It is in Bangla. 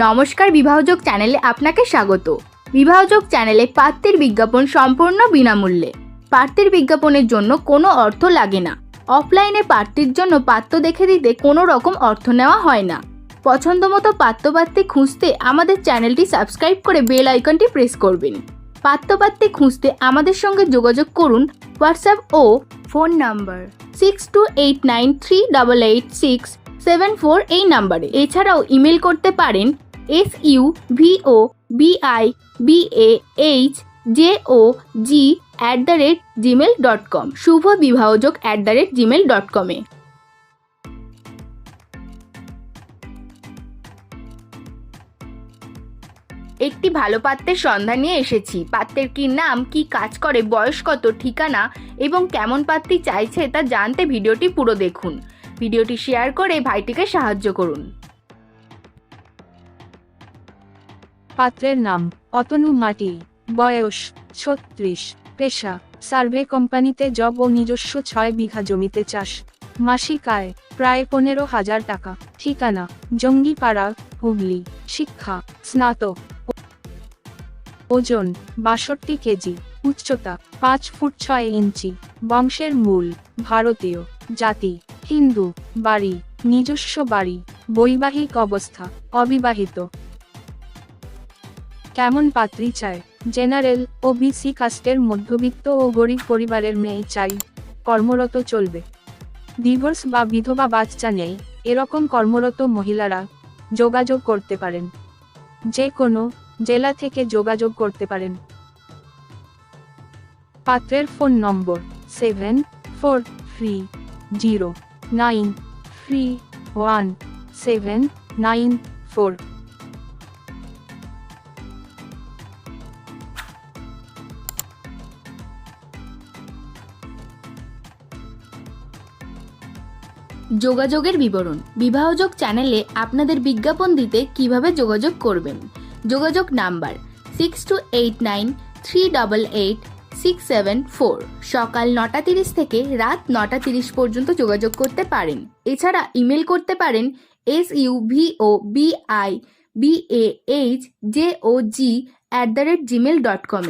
নমস্কার, বিবাহযোগ চ্যানেলে আপনাকে স্বাগত। বিবাহযোগ চ্যানেলে পাত্রের বিজ্ঞাপন সম্পূর্ণ বিনামূল্যে। পাত্রের বিজ্ঞাপনের জন্য কোনো অর্থ লাগে না। অফলাইনে পাত্রের জন্য পাত্র দেখে দিতে কোনো রকম অর্থ নেওয়া হয় না। পছন্দমতো পাত্রপাত্রী খুঁজতে আমাদের চ্যানেলটি সাবস্ক্রাইব করে বেল আইকনটি প্রেস করবেন। পাত্রপাত্রী খুঁজতে আমাদের সঙ্গে যোগাযোগ করুন হোয়াটসঅ্যাপ ও ফোন নাম্বার 6289388674 এই নাম্বারে। এছাড়াও ইমেল করতে পারেন suvobihoj@gmail.com শুভ বিবাহযোগ@gmail.com। একটি ভালো পাত্রের সন্ধান নিয়ে এসেছি। পাত্রের কি নাম, কি কাজ করে, বয়স কত, ঠিকানা এবং কেমন পাত্রী চাইছে তা জানতে ভিডিওটি পুরো দেখুন। ভিডিওটি শেয়ার করে ভাইটিকে সাহায্য করুন। পাত্রের নাম অতনু মাটি, বয়স 36, পেশা সার্ভে কোম্পানিতে জব ও নিজস্ব 6 বিঘা জমিতে চাষ, মাসিক আয় প্রায় 15,000 টাকা, ঠিকানা জঙ্গিপাড়া, হুগলি, শিক্ষা স্নাতক, ওজন 62 কেজি, উচ্চতা 5 ফুট 6 ইঞ্চি, বংশের মূল ভারতীয়, জাতি হিন্দু, বাড়ি নিজস্ব বাড়ি, বৈবাহিক অবস্থা অবিবাহিত। কেমন পাত্রী চায়? জেনারেল ও বিসি কাস্টের মধ্যবিত্ত ও গরিব পরিবারের মেয়ে চাই, কর্মরত চলবে, ডিভোর্স বা বিধবা বাচ্চা নেই এরকম কর্মরত মহিলারা যোগাযোগ করতে পারেন। যে কোনো জেলা থেকে যোগাযোগ করতে পারেন। পাত্রের ফোন নম্বর 7430931794। যোগাযোগের বিবরণ। বিবাহযোগ চ্যানেলে আপনাদের বিজ্ঞাপন দিতে কিভাবে যোগাযোগ করবেন। যোগাযোগ নাম্বার 6289388674। সকাল 9:30 থেকে রাত 9:30 পর্যন্ত যোগাযোগ করতে পারেন। এছাড়া ইমেল করতে পারেন suvobihoj@gmail.com।